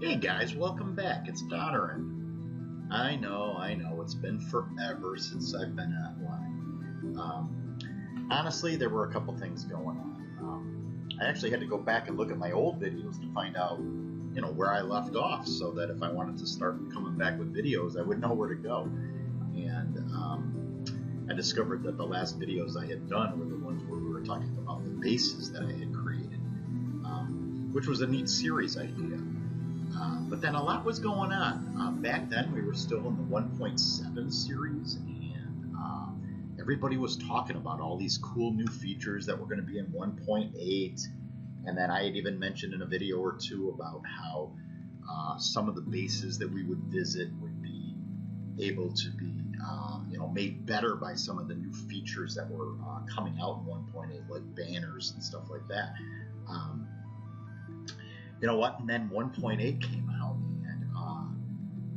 Hey guys, welcome back. It's Donnerin. I know, it's been forever since I've been online. Honestly, there were a couple things going on. I actually had to go back and look at my old videos to find out, where I left off, so that if I wanted to start coming back with videos, I would know where to go. And I discovered that the last videos I had done were the ones where we were talking about the bases that I had created, which was a neat series idea. But then a lot was going on. Back then, we were still in the 1.7 series, and everybody was talking about all these cool new features that were going to be in 1.8. And then I had even mentioned in a video or two about how some of the bases that we would visit would be able to be made better by some of the new features that were coming out in 1.8, like banners and stuff like that. You know what? And then 1.8 came out, and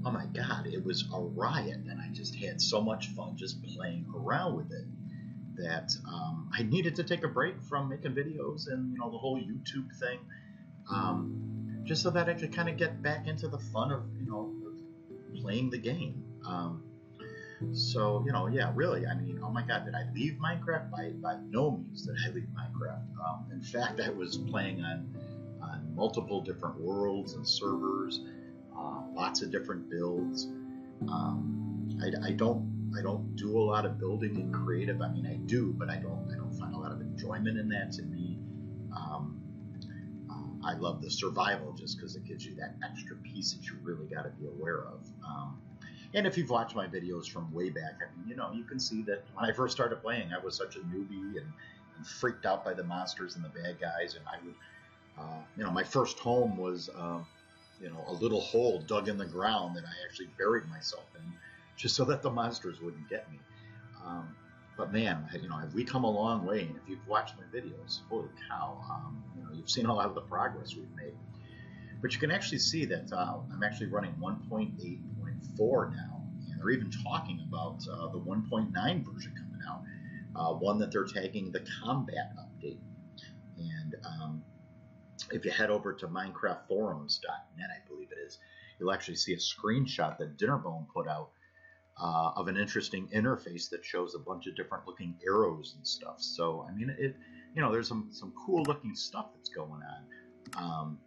oh my God, it was a riot, and I just had so much fun just playing around with it that I needed to take a break from making videos and the whole YouTube thing, just so that I could kind of get back into the fun of playing the game. So yeah, really, I mean, oh my God, did I leave Minecraft? By no means did I leave Minecraft. In fact, I was playing on multiple different worlds and servers, lots of different builds. I don't do a lot of building in creative. I mean, I do, but I don't find a lot of enjoyment in that. To me, I love the survival just because it gives you that extra piece that you really got to be aware of. And if you've watched my videos from way back, I mean, you can see that when I first started playing, I was such a newbie and freaked out by the monsters and the bad guys, and I would. My first home was, a little hole dug in the ground that I actually buried myself in, just so that the monsters wouldn't get me. But man, have we come a long way? And if you've watched my videos, holy cow, you've seen a lot of the progress we've made. But you can actually see that I'm actually running 1.8.4 now, and they're even talking about the 1.9 version coming out, one that they're tagging the combat update. And if you head over to minecraftforums.net, I believe it is, you'll actually see a screenshot that Dinnerbone put out of an interesting interface that shows a bunch of different looking arrows and stuff. So, I mean, there's some cool looking stuff that's going on.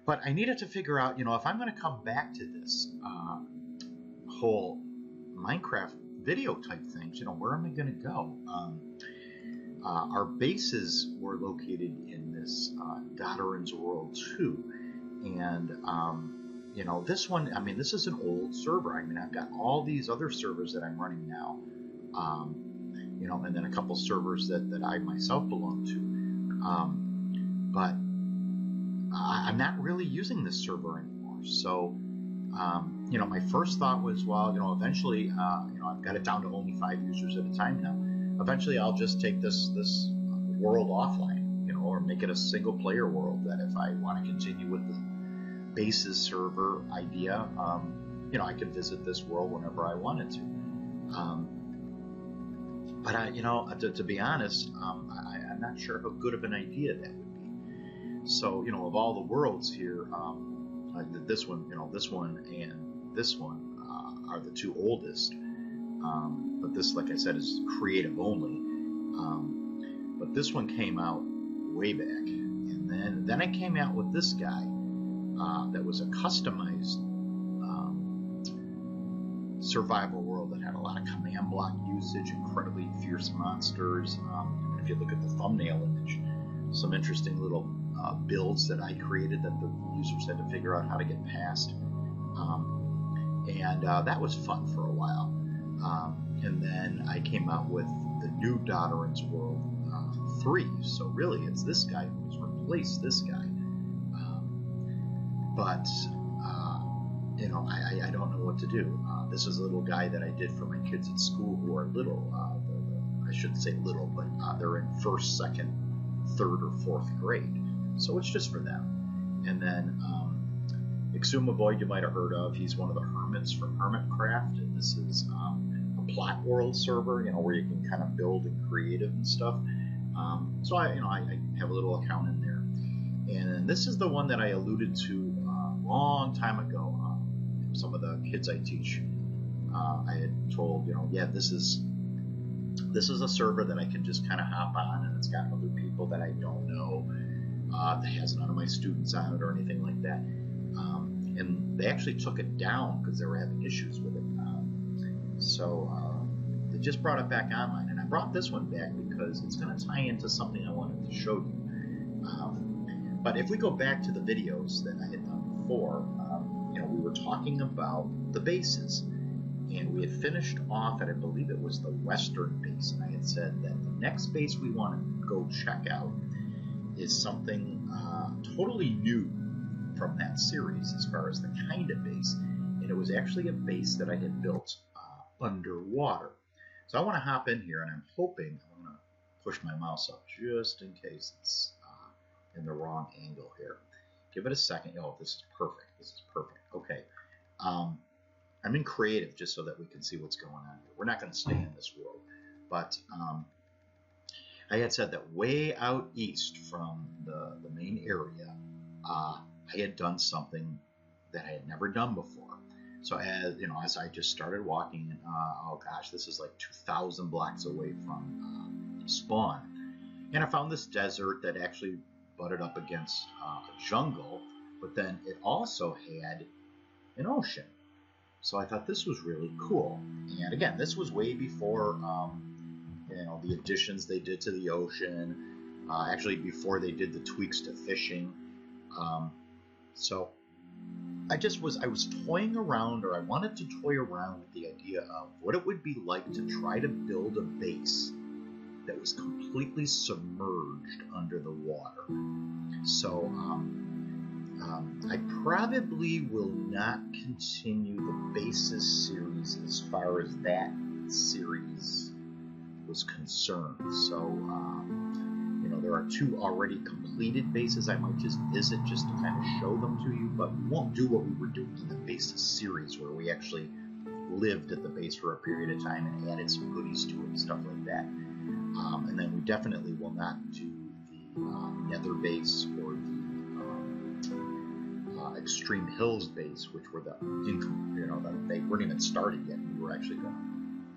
But I needed to figure out, if I'm going to come back to this whole Minecraft video type things, where am I going to go? Our bases were located in this Dodderin's World 2, and this one, I mean, this is an old server. I mean, I've got all these other servers that I'm running now, and then a couple servers that I myself belong to, but I'm not really using this server anymore. So, my first thought was, well, eventually, I've got it down to only 5 users at a time now. Eventually, I'll just take this world offline, or make it a single player world, that if I want to continue with the bases server idea, I could visit this world whenever I wanted to. But to be honest, I'm not sure how good of an idea that would be. So, of all the worlds here, this one and this one are the two oldest. But this, like I said, is creative only. But this one came out way back, and then I came out with this guy that was a customized survival world that had a lot of command block usage, incredibly fierce monsters. If you look at the thumbnail image, some interesting little builds that I created that the users had to figure out how to get past, and that was fun for a while. And then I came out with the new Dodderin's World 3. So really, it's this guy who's replaced this guy. But I don't know what to do. This is a little guy that I did for my kids at school who are little. I shouldn't say little, but they're in 1st, 2nd, 3rd, or 4th grade. So it's just for them. And then Exumaboid you might have heard of. He's one of the hermits from Hermitcraft, and this is a plot world server, where you can kind of build and creative and stuff. So I have a little account in there, and this is the one that I alluded to long time ago, some of the kids I teach, I had told, yeah, this is a server that I can just kind of hop on, and it's got other people that I don't know, that has none of my students on it or anything like that. And they actually took it down because they were having issues with it. So they just brought it back online, and I brought this one back because it's going to tie into something I wanted to show you. But if we go back to the videos that I had done before, we were talking about the bases, and we had finished off at, I believe it was the western base, and I had said that the next base we want to go check out is something totally new from that series as far as the kind of base, and it was actually a base that I had built underwater. So I want to hop in here, and I'm hoping, I'm going to push my mouse up just in case it's in the wrong angle here. Give it a second. Oh, this is perfect. This is perfect. Okay. I'm in creative just so that we can see what's going on here. We're not going to stay in this world, but I had said that way out east from the main area, I had done something that I had never done before. So as I just started walking, oh gosh, this is like 2,000 blocks away from spawn, and I found this desert that actually butted up against a jungle, but then it also had an ocean. So I thought this was really cool. And again, this was way before the additions they did to the ocean, actually before they did the tweaks to fishing. So I was toying around, or I wanted to toy around with the idea of what it would be like to try to build a base that was completely submerged under the water. So I probably will not continue the bases series as far as that series was concerned. So there are 2 already completed bases I might just visit just to kind of show them to you, but we won't do what we were doing in the bases series where we actually lived at the base for a period of time and added some goodies to it and stuff like that. And then we definitely will not do the Nether base or the Extreme Hills base, which were they weren't even started yet. We were actually going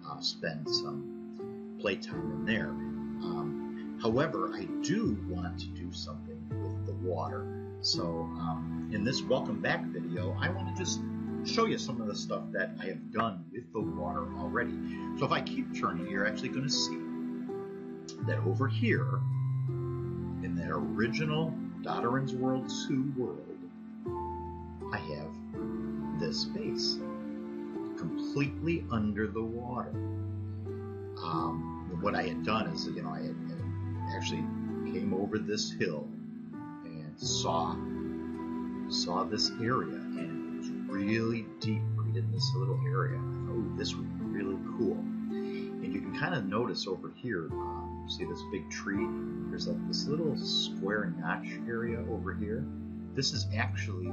to spend some playtime in there. However, I do want to do something with the water. So in this welcome back video, I want to just show you some of the stuff that I have done with the water already. So if I keep turning, you're actually going to see that over here in that original Dotteran's World 2 world, I have this base completely under the water. What I had done is, I had actually came over this hill and saw this area, and it was really deep right in this little area. I thought, oh, this would be really cool. And you can kind of notice over here, see this big tree? There's like this little square notch area over here. This is actually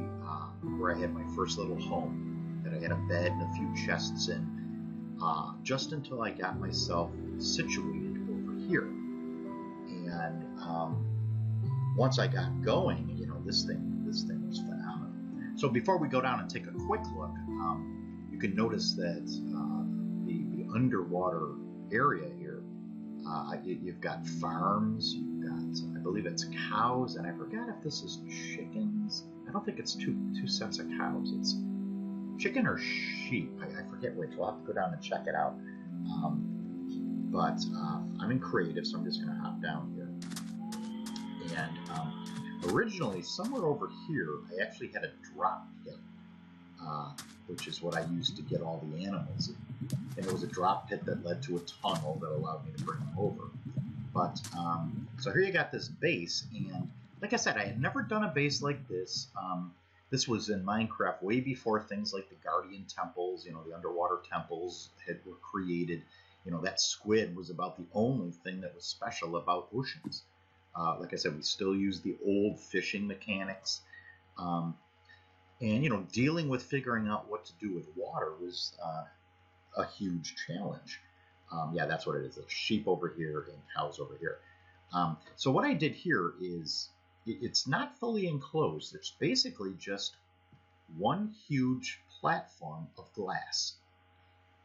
where I had my first little home, that I had a bed and a few chests in, just until I got myself situated over here. And once I got going, this thing was phenomenal. So before we go down and take a quick look, you can notice that the underwater area here, you've got farms, you've got, I believe it's cows, and I forgot if this is chickens. I don't think it's two sets of cows. It's chicken or sheep. I forget which. We'll have to go down and check it out. But I'm in creative, so I'm just going to hop down here. And originally, somewhere over here, I actually had a drop pit, which is what I used to get all the animals in. And it was a drop pit that led to a tunnel that allowed me to bring them over. But, so here you got this base, and like I said, I had never done a base like this. This was in Minecraft way before things like the Guardian Temples, the underwater temples were created. That squid was about the only thing that was special about oceans. Like I said, we still use the old fishing mechanics. And, dealing with figuring out what to do with water was a huge challenge. Yeah, that's what it is. It's sheep over here and cows over here. So what I did here is, it's not fully enclosed. It's basically just one huge platform of glass.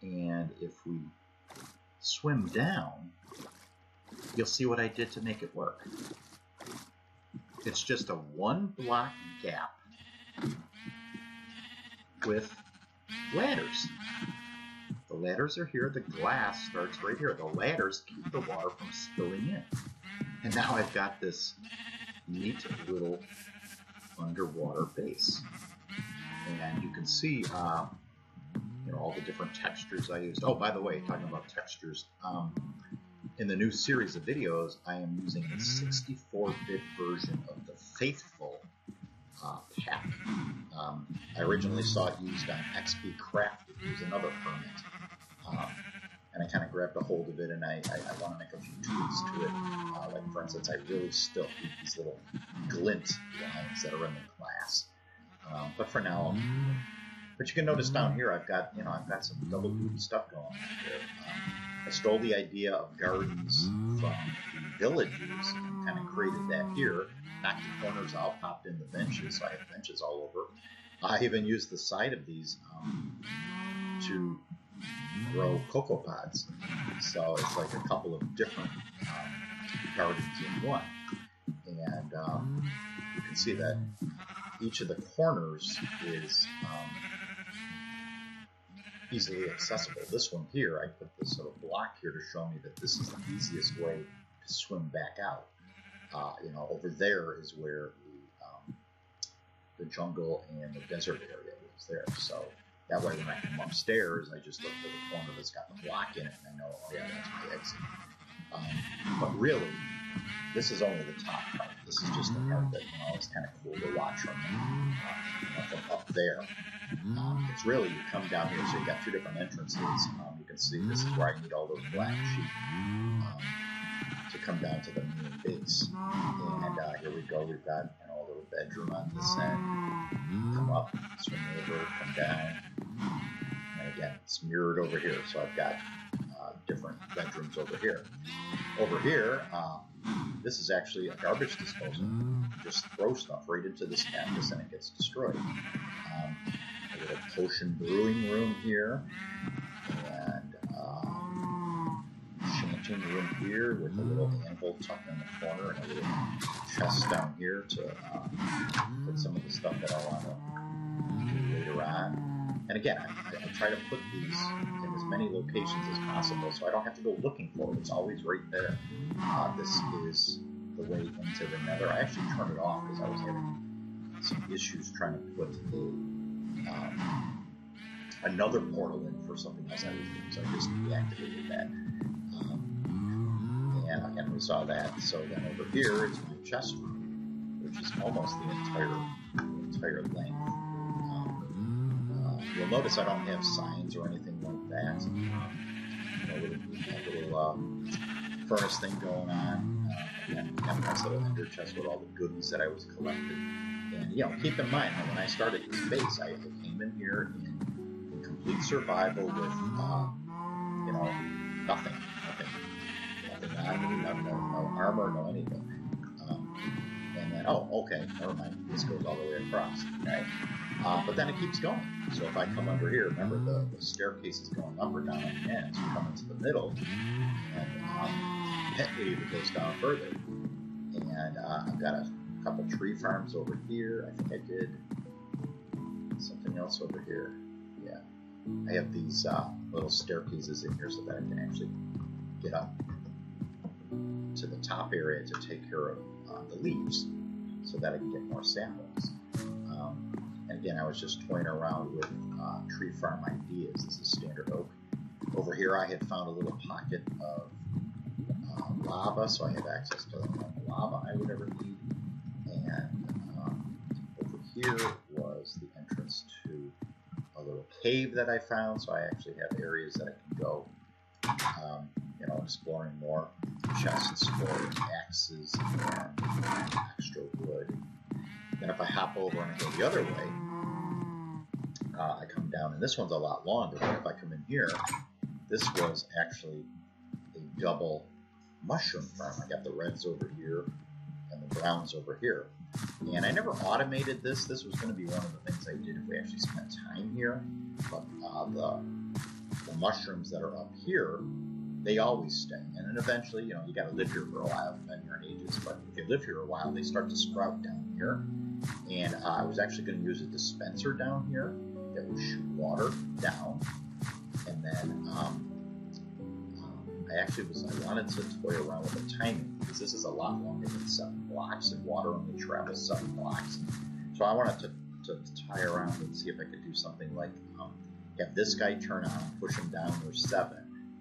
And if we swim down, you'll see what I did to make it work. It's just a 1 block gap with ladders. The ladders are here. The glass starts right here. The ladders keep the water from spilling in. And now I've got this neat little underwater base. And you can see all the different textures I used. Oh, by the way, talking about textures, in the new series of videos, I am using a 64-bit version of the Faithful pack. I originally saw it used on XP Crafted. It was another permit. And I kind of grabbed a hold of it, and I want to make a few tweaks to it. Like, for instance, I really still need these little glint lines that are in the glass. But for now, but you can notice down here, I've got some double duty stuff going on here. I stole the idea of gardens from the villages and kind of created that here. Knocked the corners out, popped in the benches, so I have benches all over. I even used the side of these to grow cocoa pods. So it's like a couple of different gardens in one. And you can see that each of the corners is easily accessible. This one here, I put this little block here to show me that this is the easiest way to swim back out. Over there is where the jungle and the desert area was there. So that way when I come upstairs, I just look for the corner that's got the block in it, and I know, oh yeah, that's my exit. But really, this is only the top part. This is just the part that, it's kind of cool to watch from up there. It's really, you come down here, so you got two different entrances. You can see this is where I need all those black sheep to come down to the main base. And here we go. We've got a little bedroom on this end. Come up, swing over, come down. And again, it's mirrored over here. So I've got different bedrooms over here. Over here, this is actually a garbage disposal. You just throw stuff right into this canvas and it gets destroyed. A little potion brewing room here, and chanting room here with a little anvil tucked in the corner and a little chest down here to put some of the stuff that I want to do later on. And again, I try to put these in as many locations as possible so I don't have to go looking for it. It's always right there. This is the way into the nether. I actually turned it off because I was having some issues trying to put another portal in for something else I was doing, so I just deactivated that. And again, we saw that. So then over here is my chest room, which is almost the entire length. You'll notice I don't have signs or anything like that. A little furnace thing going on. Again, got a nice little ender chest with all the goodies that I was collecting. And keep in mind that when I started this base, I came in here in complete survival with nothing on me, no armor, no anything. And then, okay, never mind. This goes all the way across, right? But then it keeps going. So if I come under here, remember the staircase is going up or down on the ends. You come into the middle, and it even goes down further. And I've got a couple tree farms over here. I think I did something else over here. Yeah, I have these little staircases in here so that I can actually get up to the top area to take care of the leaves so that I can get more saplings. And again, I was just toying around with tree farm ideas. This is standard oak. Over here I had found a little pocket of lava, so I have access to the lava I would ever need. And over here was the entrance to a little cave that I found, so I actually have areas that I can go, exploring more chests for axes and extra wood. Then if I hop over and I go the other way, I come down, and this one's a lot longer, but if I come in here, this was actually a double mushroom farm. I got the reds over here and the browns over here. And I never automated this. This was going to be one of the things I did if we actually spent time here. But the mushrooms that are up here, they always stay. And then eventually, you know, you got to live here for a while, depending on ages. But if you live here a while, they start to sprout down here. And I was actually going to use a dispenser down here that would shoot water down. And then I wanted to toy around with the timing, because this is a lot longer than 7 blocks, and water only travels 7 blocks. So I wanted to tie around and see if I could do something like have this guy turn on, push him down, there's 7.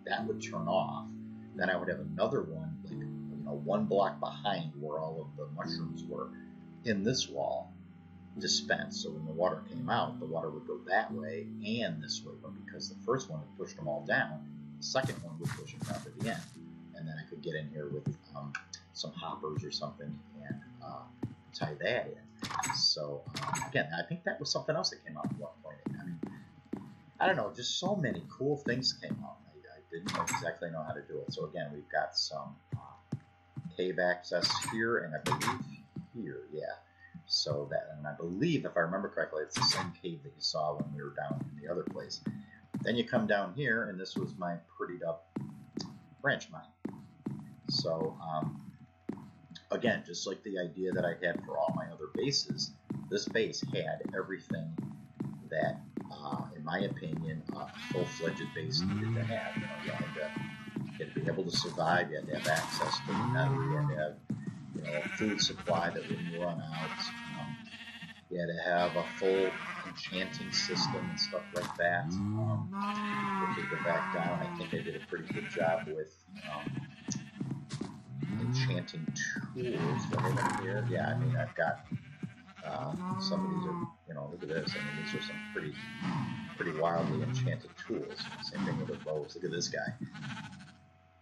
That would turn off. Then I would have another one, like, you know, 1 block behind where all of the mushrooms were in this wall, dispense. So when the water came out, the water would go that way and this way. But because the first one had pushed them all down, the second one would push them down to the end. And then I could get in here with some hoppers or something and tie that in. So again, I think that was something else that came out at one point. I mean, I don't know, just so many cool things came out. I didn't exactly know how to do it. So again, we've got some cave access here, and I believe here, yeah. So that, and I believe, if I remember correctly, it's the same cave that you saw when we were down in the other place. Then you come down here, and this was my prettied up branch mine. So again, just like the idea that I had for all my other bases, this base had everything that, in my opinion, a full-fledged base needed to have. You know, you had to be able to survive. You had to have access to the nether. You had to have, you know, a food supply that wouldn't run out. You had to have a full enchanting system and stuff like that. If you go back down, I think I did a pretty good job with enchanting tools. Right here, yeah. I mean, I've got some of these are, you know, look at this. I mean, these are some pretty wildly enchanted tools. Same thing with the bows. Look at this guy.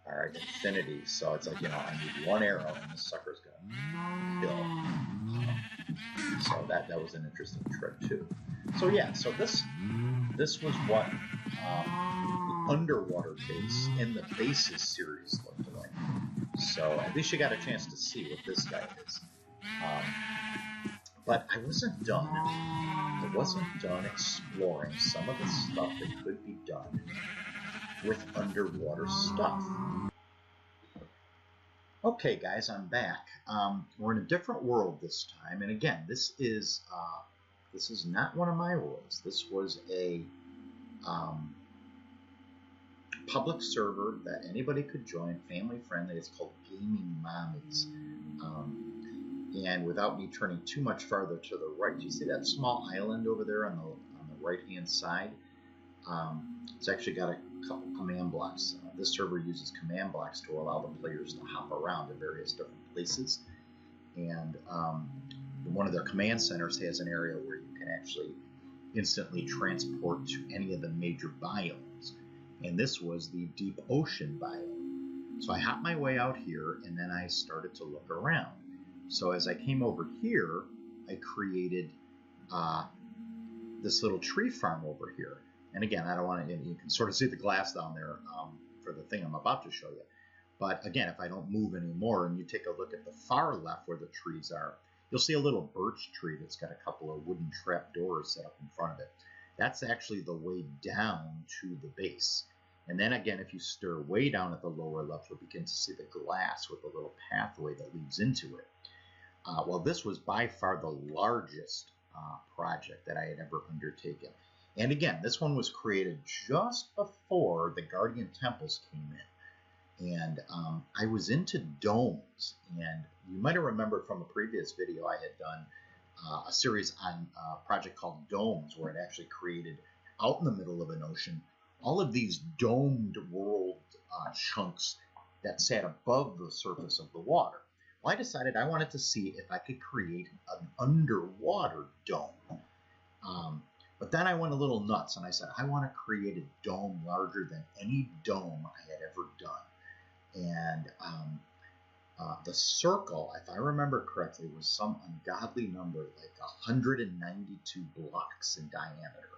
All right, infinity. So it's like, you know, I need 1 arrow and this sucker's gonna kill. So that was an interesting trick too. So yeah, so this was what the underwater base in the bases series looked like. So at least you got a chance to see what this guy is. But I wasn't done. I wasn't done exploring some of the stuff that could be done with underwater stuff. Okay, guys, I'm back. We're in a different world this time, and again, this is not one of my worlds. This was a public server that anybody could join, family friendly. It's called Gaming Mommies. And without me turning too much farther to the right, do you see that small island over there on the right-hand side? It's actually got a couple command blocks. This server uses command blocks to allow the players to hop around to various different places. And one of their command centers has an area where you can actually instantly transport to any of the major biomes. And this was the deep ocean biome. So I hopped my way out here, and then I started to look around. So as I came over here, I created this little tree farm over here. And again, I don't want to, you can sort of see the glass down there for the thing I'm about to show you. But again, if I don't move anymore and you take a look at the far left where the trees are, you'll see a little birch tree that's got a couple of wooden trap doors set up in front of it. That's actually the way down to the base. And then again, if you stir way down at the lower left, you'll begin to see the glass with a little pathway that leads into it. Well, this was by far the largest project that I had ever undertaken. And again, this one was created just before the Guardian Temples came in. And I was into domes. And you might have remembered from a previous video I had done a series on a project called Domes, where it actually created, out in the middle of an ocean, all of these domed world chunks that sat above the surface of the water. Well, I decided I wanted to see if I could create an underwater dome. But then I went a little nuts, and I said, I want to create a dome larger than any dome I had ever done. And the circle, if I remember correctly, was some ungodly number, like 192 blocks in diameter.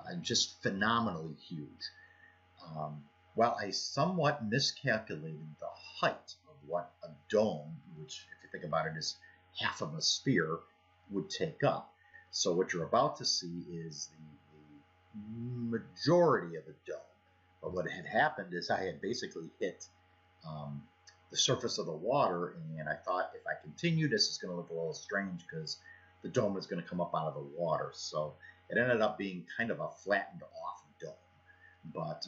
And just phenomenally huge. Well, I somewhat miscalculated the height of what a dome, which, if you think about it, is half of a sphere would take up. So what you're about to see is the majority of the dome. But what had happened is I had basically hit the surface of the water, and I thought if I continue, this is going to look a little strange because the dome is going to come up out of the water. So it ended up being kind of a flattened off dome, but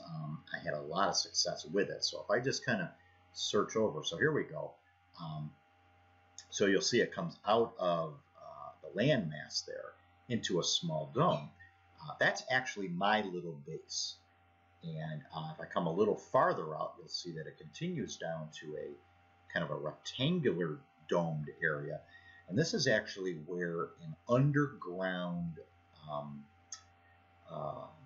I had a lot of success with it. So if I just kind of search over, so here we go. So you'll see it comes out of the landmass there into a small dome. That's actually my little base. And if I come a little farther out, you'll see that it continues down to a kind of a rectangular domed area. And this is actually where an underground,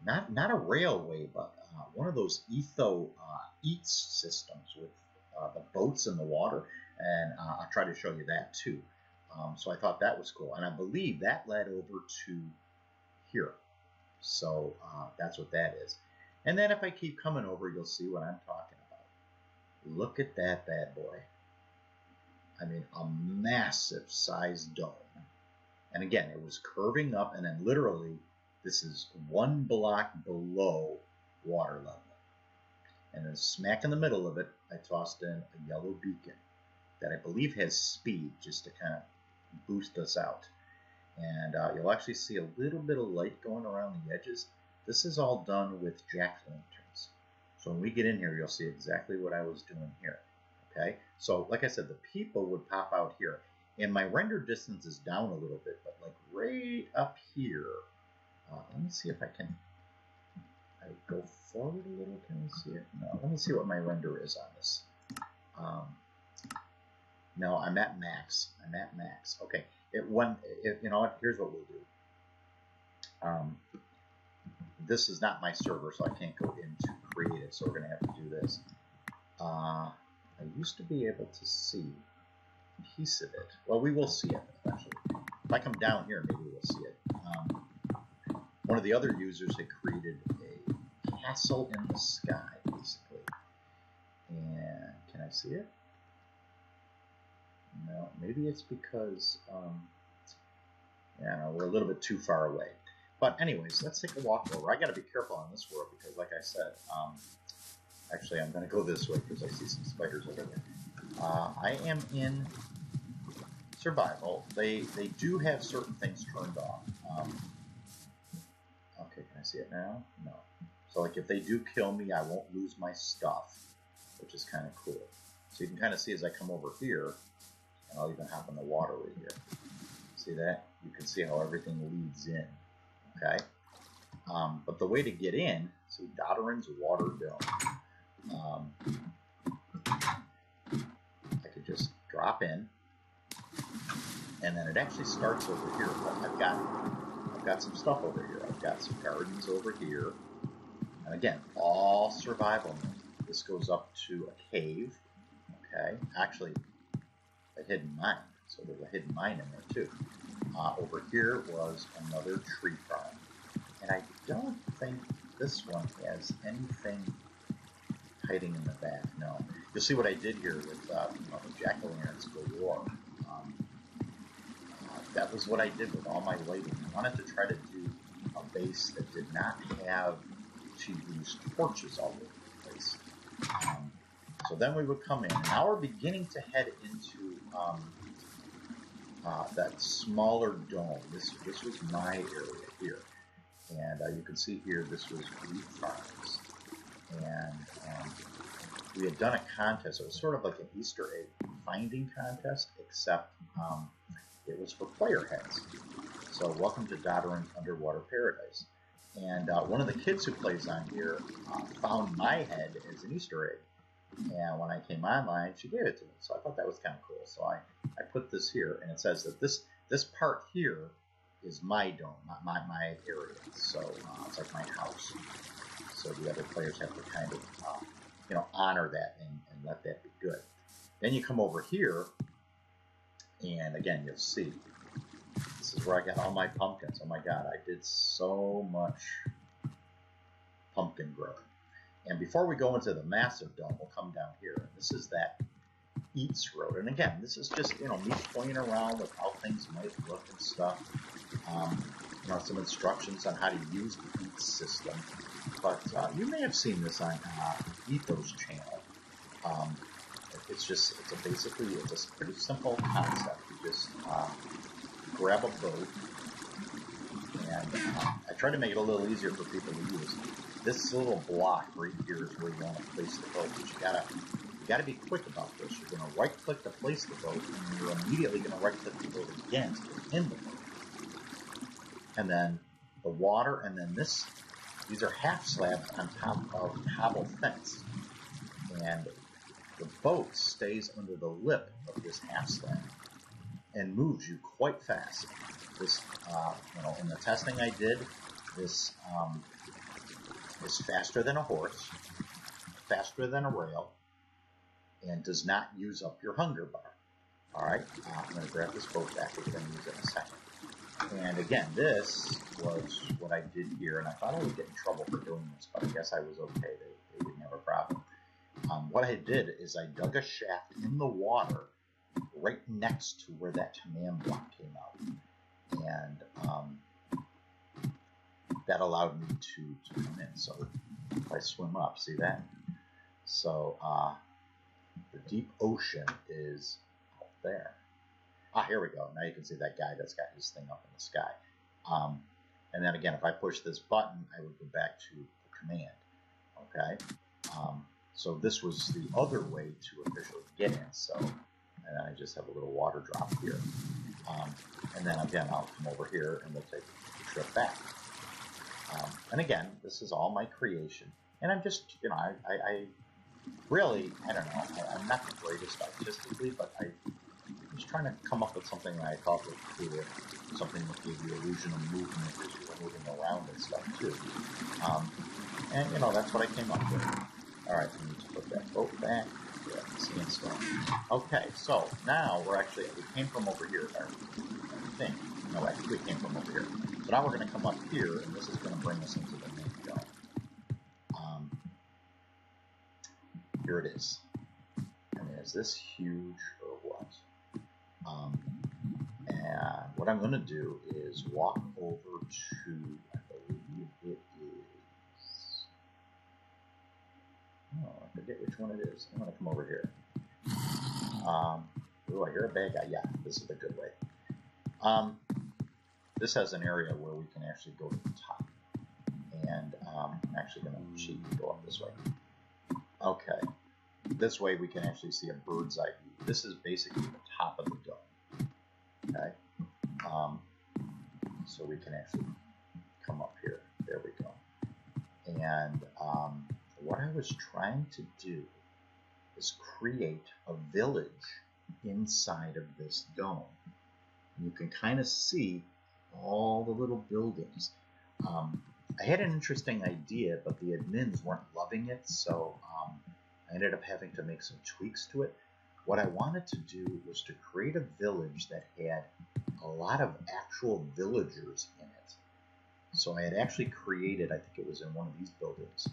not a railway, but one of those eats systems with the boats in the water. And I'll try to show you that too. So I thought that was cool. And I believe that led over to here. So that's what that is. And then if I keep coming over, you'll see what I'm talking about. Look at that bad boy. I mean, a massive sized dome. And again, it was curving up, and then literally, this is 1 block below water level. And then smack in the middle of it, I tossed in a yellow beacon that I believe has speed, just to kind of boost us out. And you'll actually see a little bit of light going around the edges. This is all done with jack-o'-lanterns. So when we get in here, you'll see exactly what I was doing here. Okay, so like I said, the people would pop out here. And my render distance is down a little bit, but like right up here. Let me see if I can go forward a little. Can you see it? No, let me see what my render is on this. No, I'm at max. Okay, you know what? Here's what we'll do. This is not my server, so I can't go into creative, so we're going to have to do this. I used to be able to see a piece of it. Well, we will see it eventually. If I come down here, maybe we'll see it. One of the other users had created a castle in the sky, basically. And can I see it? No, maybe it's because we're a little bit too far away. But anyways, let's take a walk over. I got to be careful on this world because, like I said, actually I'm going to go this way because I see some spiders over there. I am in survival. They do have certain things turned off. Okay, can I see it now? No. So like if they do kill me, I won't lose my stuff, which is kind of cool. So you can kind of see as I come over here, and I'll even hop in the water right here. See that? You can see how everything leads in. Okay, but the way to get in, see Dodderan's water dome. I could just drop in, and then it actually starts over here. But I've got some stuff over here. I've got some gardens over here, and again, all survival mode. This goes up to a cave. Okay, actually, a hidden mine. So there's a hidden mine in there too. Over here was another tree farm. And I don't think this one has anything hiding in the back. No. You'll see what I did here with the jack-o'-lanterns galore. That was what I did with all my lighting. I wanted to try to do a base that did not have to use torches all over the place. So then we would come in. Now we're beginning to head into that smaller dome. This was my area here. And you can see here, this was wheat farms. And we had done a contest. It was sort of like an Easter egg finding contest, except it was for player heads. So welcome to Dodderan's Underwater Paradise. And one of the kids who plays on here found my head as an Easter egg. And when I came online, she gave it to me. So I thought that was kind of cool. So I put this here, and it says that this part here is my dome, not my area. So it's like my house. So the other players have to kind of, honor that and let that be good. Then you come over here, and again, you'll see. This is where I got all my pumpkins. Oh my God, I did so much pumpkin growing. And before we go into the massive dome, we'll come down here. And this is that eats road. And again, this is just, you know, me playing around with how things might look and stuff. You know, some instructions on how to use the eat system. But you may have seen this on Etho's channel. It's a pretty simple concept. You just grab a boat, and I try to make it a little easier for people to use. This little block right here is where you want to place the boat. But you gotta be quick about this. You're going to right-click to place the boat, and you're immediately going to right-click the boat again to get in the boat. And then the water, and then these are half slabs on top of cobble fence. And the boat stays under the lip of this half slab and moves you quite fast. This, you know, in the testing I did, this is faster than a horse, faster than a rail, and does not use up your hunger bar. All right, I'm going to grab this boat back. We're going to use it in a second. And again, this was what I did here, and I thought I would get in trouble for doing this, but I guess I was okay. They didn't have a problem. What I did is I dug a shaft in the water right next to where that command block came out, and that allowed me to come in. So if I swim up, see that? So the deep ocean is up there. Ah, here we go. Now you can see that guy that's got his thing up in the sky. And then again, if I push this button, I would go back to the command. Okay. So this was the other way to officially get in. So, and I just have a little water drop here. And then again, I'll come over here and we'll take a trip back. And again, this is all my creation. And I'm just, you know, I really, I don't know, I'm not the greatest artistically, but I was trying to come up with something that I thought was cool, something that gave the illusion of movement as you were moving around and stuff too. And you know, that's what I came up with. All right, we need to put that boat back. Yeah, sandstone. Okay, so now we came from over here, I think. No, actually we came from over here. So now we're going to come up here, and this is going to bring us into the main dome. Here it is. I mean, is this huge or what? And what I'm going to do is walk over to, I believe it is, oh, I forget which one it is. I'm going to come over here. Oh, I hear a bad guy. Yeah, this is the good way. This has an area where we can actually go to the top. And I'm actually going to cheat and go up this way. Okay. This way we can actually see a bird's eye view. This is basically the top of the dome. Okay. So we can actually come up here. There we go. And what I was trying to do is create a village inside of this dome. You can kind of see all the little buildings. I had an interesting idea, but the admins weren't loving it, so I ended up having to make some tweaks to it. What I wanted to do was to create a village that had a lot of actual villagers in it. So I had actually created, I think it was in one of these buildings,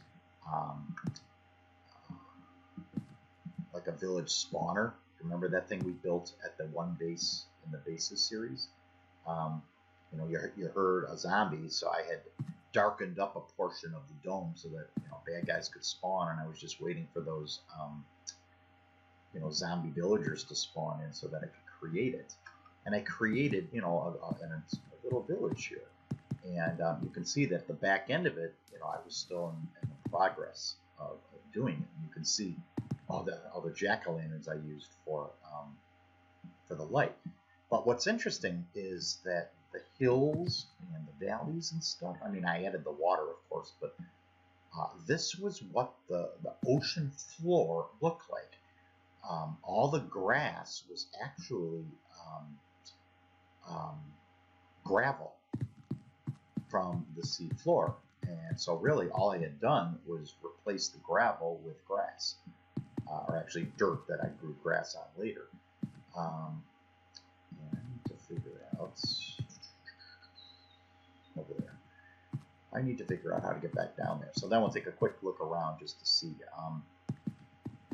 like a village spawner. Remember that thing we built at the one base in the bases series? You know, you heard a zombie, so I had darkened up a portion of the dome so that, you know, bad guys could spawn, and I was just waiting for those you know, zombie villagers to spawn in so that I could create it. And I created, you know, a little village here. And you can see that the back end of it, you know, I was still in the progress of doing it. And you can see all the jack-o'-lanterns I used for the light. But what's interesting is that the hills and the valleys and stuff, I mean, I added the water, of course, but this was what the ocean floor looked like. All the grass was actually gravel from the sea floor. And so really all I had done was replace the gravel with grass, or actually dirt that I grew grass on later. And I need to figure out over there. I need to figure out how to get back down there. So then we'll take a quick look around just to see.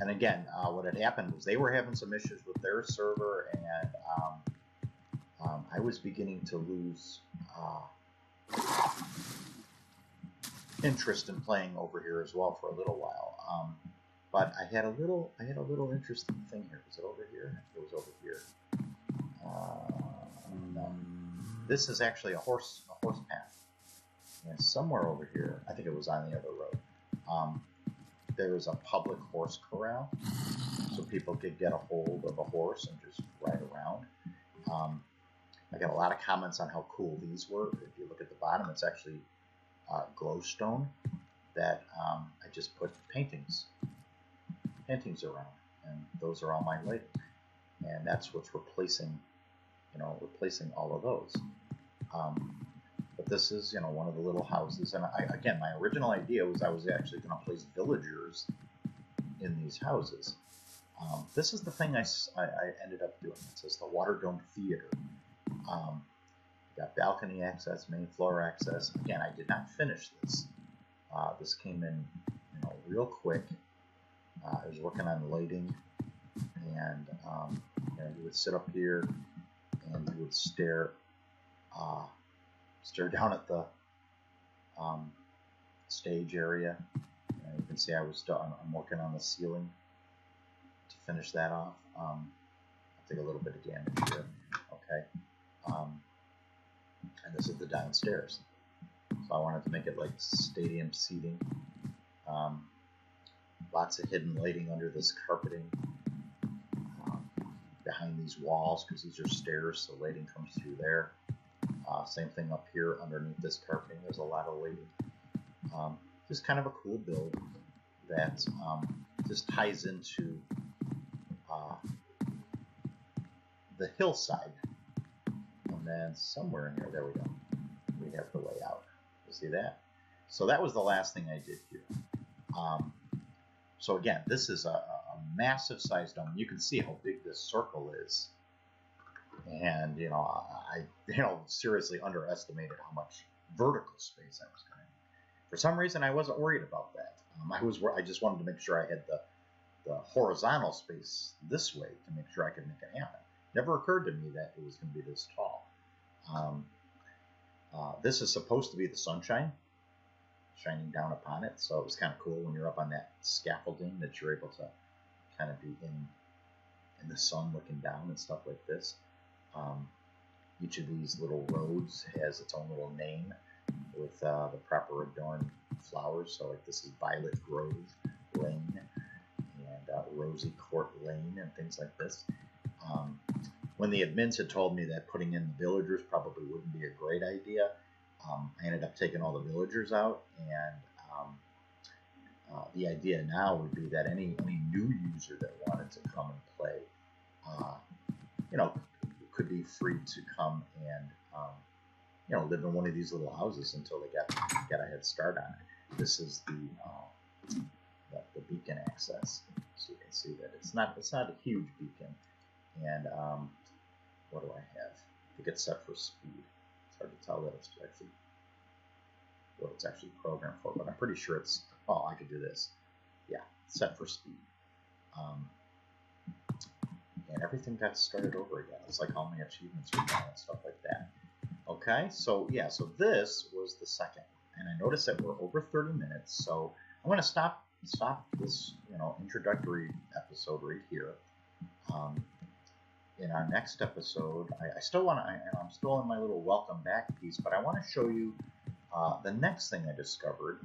And again, what had happened was they were having some issues with their server, and I was beginning to lose interest in playing over here as well for a little while. But I had a little interesting thing here. Was it over here? It was over here. No. This is actually a horse path. And somewhere over here, I think it was on the other road, there is a public horse corral, so people could get a hold of a horse and just ride around. I got a lot of comments on how cool these were. If you look at the bottom, it's actually glowstone that I just put paintings around, and those are all my lighting, and that's what's replacing all of those. But this is, one of the little houses, and again, my original idea was I was actually going to place villagers in these houses. This is the thing I ended up doing. It says the Water Dome Theater. Got balcony access, main floor access. Again, I did not finish this. This came in, real quick. I was working on lighting, and you would sit up here, and you would stare down at the stage area. You can see I'm working on the ceiling to finish that off. I'll take a little bit of damage here. Okay. And this is the downstairs. So I wanted to make it like stadium seating. Lots of hidden lighting under this carpeting. Behind these walls, because these are stairs, so lighting comes through there. Same thing up here underneath this carpeting. There's a lot of lighting. Just kind of a cool build that just ties into the hillside. And then somewhere in here, there we go. We have the layout. You see that? So that was the last thing I did here. So again, this is a massive size dome. You can see how big this circle is. And, I seriously underestimated how much vertical space I was going to need. For some reason, I wasn't worried about that. I just wanted to make sure I had the horizontal space this way to make sure I could make it happen. Never occurred to me that it was going to be this tall. This is supposed to be the sunshine shining down upon it, so it was kind of cool when you're up on that scaffolding that you're able to kind of be in the sun looking down and stuff like this. Each of these little roads has its own little name with the proper adorned flowers. So like this is Violet Grove Lane and Rosy Court Lane and things like this. When the admins had told me that putting in the villagers probably wouldn't be a great idea, I ended up taking all the villagers out, and the idea now would be that any new user that wanted to come and play, could be free to come and live in one of these little houses until they get a head start on it. This is the beacon access, so you can see that it's not a huge beacon. And what do I have? I think it's set for speed. It's hard to tell that it's actually what it's actually programmed for, but I'm pretty sure it's. Oh, I could do this. Yeah, set for speed. And everything got started over again. It's like all my achievements are done and stuff like that. Okay, so yeah, so this was the second one, and I noticed that we're over 30 minutes, so I'm going to stop this introductory episode right here. In our next episode, I still want to, and I'm still in my little welcome back piece, but I want to show you the next thing I discovered.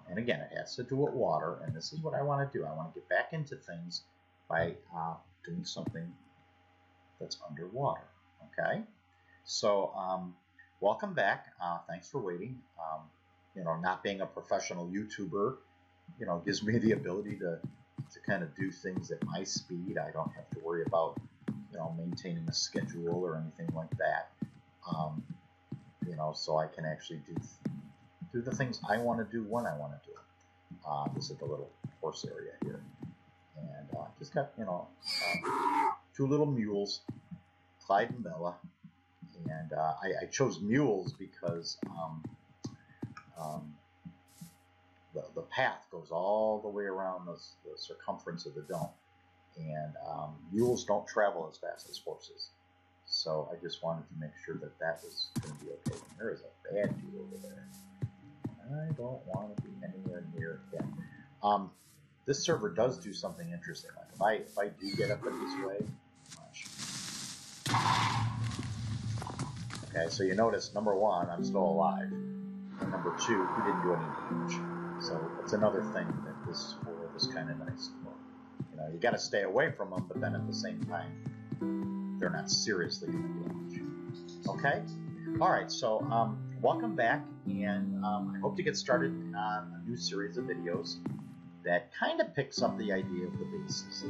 And again, it has to do with water, and this is what I want to do. I want to get back into things by doing something that's underwater. Okay, so welcome back. Thanks for waiting. Not being a professional YouTuber, gives me the ability to kind of do things at my speed. I don't have to worry about maintaining a schedule or anything like that. So I can actually do the things I want to do when I want to do it. This is the little horse area here, and just got two little mules, Clyde and Bella, and I chose mules because the path goes all the way around the circumference of the dome. And mules don't travel as fast as horses. So I just wanted to make sure that that was going to be okay. And there is a bad dude over there. I don't want to be anywhere near him. This server does do something interesting. Like if I do get up in this way, okay, so you notice, number one, I'm still alive. And number two, he didn't do any damage. So it's another thing that this world is kind of nice. You know, you got to stay away from them, but then at the same time, they're not seriously going to damage. Okay? All right, so welcome back, and I hope to get started on a new series of videos that kind of picks up the idea of the bases,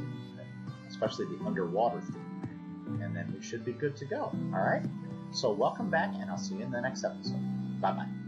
especially the underwater theme, and then we should be good to go. All right? So welcome back, and I'll see you in the next episode. Bye-bye.